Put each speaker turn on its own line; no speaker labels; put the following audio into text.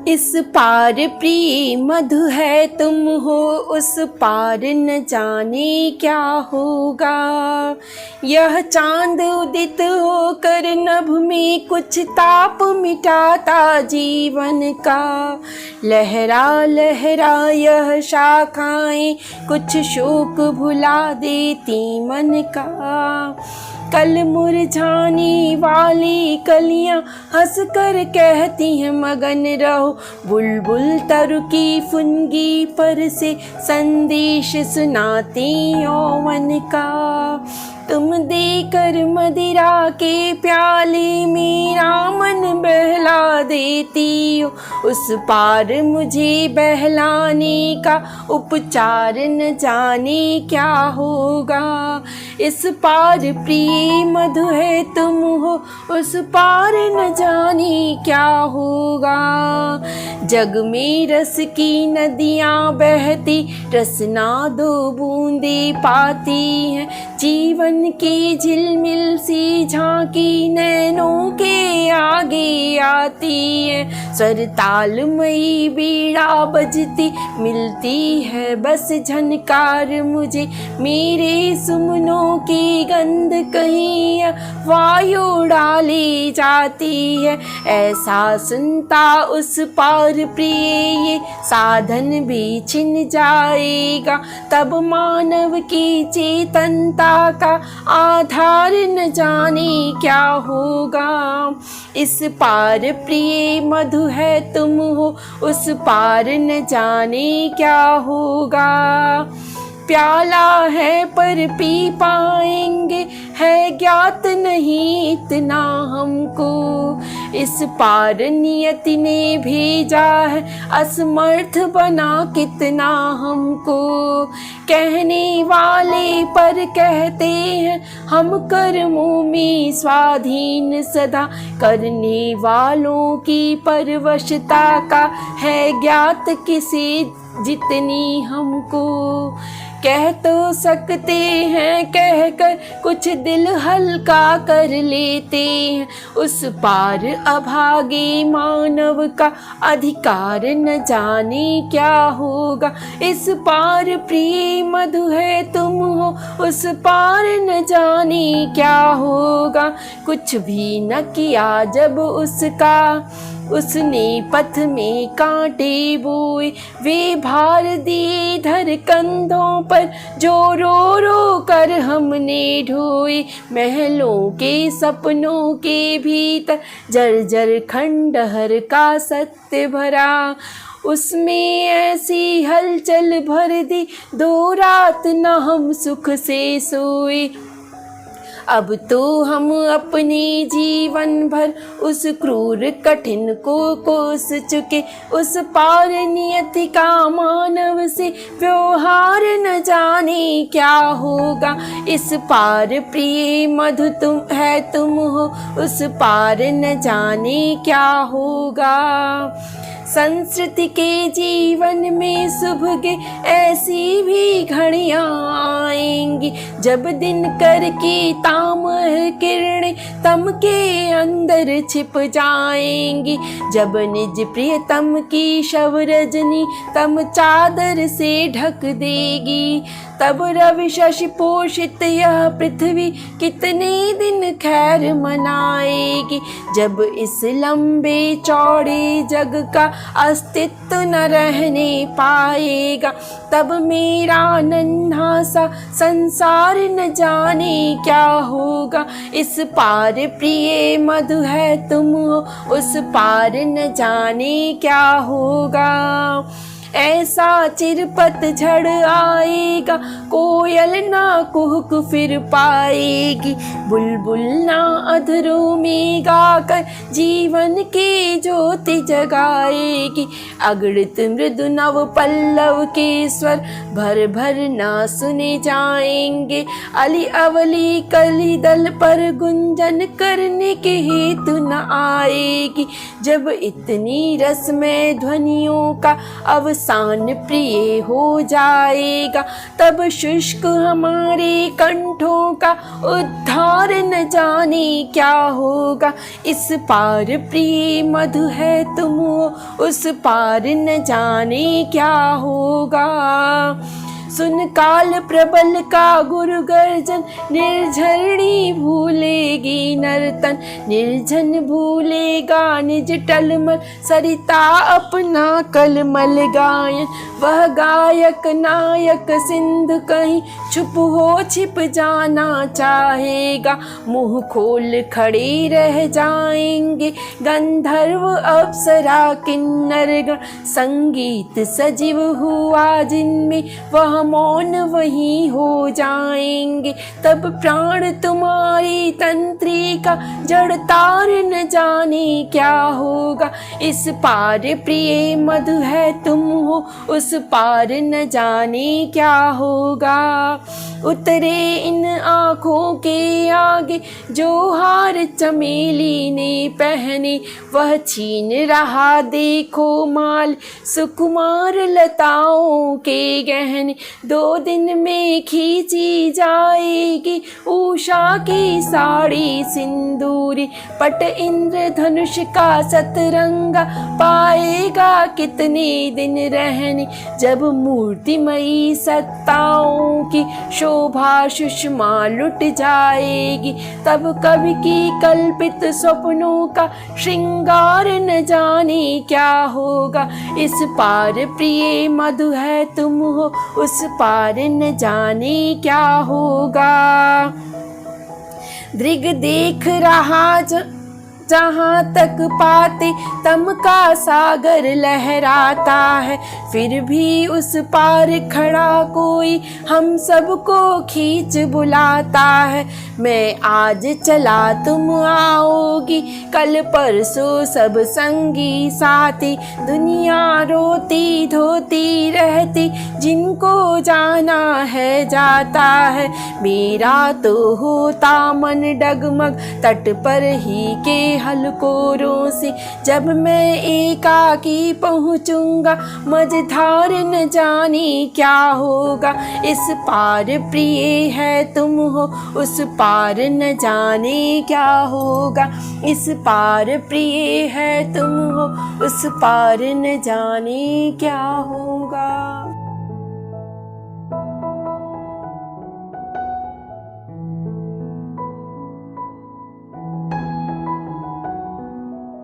इस पार प्रिय मधु है तुम हो, उस पार न जाने क्या होगा। यह चांद उदित होकर नभ में कुछ ताप मिटाता जीवन का। लहरा लहरा यह शाखाएं कुछ शोक भुला देती मन का। कल मुरझाने वाली कलियां हंस कर कहती हैं मगन रहो। बुलबुल तरु की फुनगी पर से संदेश सुनाती यौवन का। तुम देकर मदिरा के प्याले मेरा मन बहला देती हो। उस पार मुझे बहलाने का उपचार न जाने क्या होगा। इस पार प्रिय मधु है तुम हो, उस पार न जाने क्या होगा। जग में रस की नदियाँ बहती, रसना दो बूंदे पाती हैं। जीवन की झिलमिल सी झांकी नैनों के आगे आती है। स्वर तालमयी बीड़ा बजती मिलती है बस झनकार मुझे। मेरे सुमनों की गंध कहीं वायु डाली जाती है। ऐसा सुनता उस पार प्रिय ये साधन भी छिन जाएगा। तब मानव की चेतनता का आधार न जाने क्या होगा। इस पार प्रिय मधु है तुम हो, उस पार न जाने क्या होगा। प्याला है पर पी पाएंगे, है ज्ञात नहीं इतना हमको। इस पार नियति ने भेजा है, असमर्थ बना कितना हमको। कहने वाले पर कहते हैं हम कर्मों में स्वाधीन सदा। करने वालों की परवशता का है ज्ञात किसे जितनी हमको। कह तो सकते हैं कहकर कुछ दिल हल्का कर लेते हैं। उस पार अभागे मानव का अधिकार न जाने क्या होगा। इस पार प्रिय मधु है तुम हो, उस पार न जाने क्या होगा। कुछ भी न किया जब उसका, उसने पथ में कांटे बोए। वे भार दिए धर कंधों पर जो रो रो कर हमने ढोए। महलों के सपनों के भीतर जर्जर खंडहर का सत्य भरा। उसमें ऐसी हलचल भर दी, दो रात न हम सुख से सोए। अब तो हम अपने जीवन भर उस क्रूर कठिन को कोस चुके। उस पार नियति का मानव से व्यवहार न जाने क्या होगा। इस पार प्रिय मधु तुम है तुम हो, उस पार न जाने क्या होगा। संस्कृति के जीवन में सुबह ऐसी भी घड़ियां आएंगी जब दिन कर की तामह किरणें तम के अंदर छिप जाएंगी। जब निज प्रियतम की शव रजनी तम चादर से ढक देगी। तब रवि शशि पोषित यह पृथ्वी कितने दिन खैर मनाएगी। जब इस लंबे चौड़े जग का अस्तित्व न रहने पाएगा, तब मेरा नन्हा सा संसार न जाने क्या होगा। इस पार प्रिय मधु है तुम हो, उस पार न जाने क्या होगा। ऐसा चिरपत झड़ आएगा, कोयल ना कुहक फिर पाएगी। बुलबुल ना अधरों में गाकर जीवन की ज्योति जगाएगी। अगणित मृदु नव पल्लव के स्वर भर भर ना सुने जाएंगे। अली अवली कली दल पर गुंजन करने के हेतु न आएगी। जब इतनी रसमय ध्वनियों का अवसर अवसान प्रिय हो जाएगा। तब शुष्क हमारे कंठों का उद्धार न जाने क्या होगा। इस पार प्रिय मधु है तुम हो, उस पार न जाने क्या होगा। सुन काल प्रबल का गुरु गर्जन, निर्झरणी भूलेगी नर्तन। निर्जन भूलेगा निज टलमल, सरिता अपना कलमल गायन। वह गायक नायक सिंधु कहीं छुप हो छिप जाना चाहेगा। मुँह खोल खड़े रह जाएंगे गंधर्व अप्सरा किन्नर गण। संगीत सजीव हुआ जिनमें वह मौन वहीं हो जाएंगे। तब प्राण तुम्हारी तंत्रिका जड़ तार न जाने क्या होगा। इस पार प्रिय मधु है तुम हो, उस पार न जाने क्या होगा। उतरे इन आँखों के आगे जो हार चमेली ने पहने, वह छीन रहा देखो माल सुकुमार लताओं के गहने। 2 दिन में खींची जाएगी उषा की साड़ी सिंदूरी। पट इंद्रधनुष का सतरंगा पाएगा कितने दिन रहने। जब मूर्तिमयी सत्ताओं की शोभा सुषमा लुट जाएगी, तब कवि की कल्पित स्वप्नों का श्रृंगार न जाने क्या होगा। इस पार प्रिय मधु है तुम हो, उस पार न जाने क्या होगा। दृग देख रहा जहाँ तक पाते तम का सागर लहराता है। फिर भी उस पार खड़ा कोई हम सबको खींच बुलाता है। मैं आज चला तुम आओगी, कल परसों सब संगी साथी। दुनिया रोती धोती रहती, जिनको जाना है जाता है। मेरा तो होता मन डगमग तट पर ही के हलकोरों से। जब मैं एकाकी पहुँचूंगा मझधार न जाने क्या होगा। इस पार प्रिय है तुम हो, उस पार न जाने क्या होगा। इस पार प्रिय है तुम हो, उस पार न जाने क्या होगा।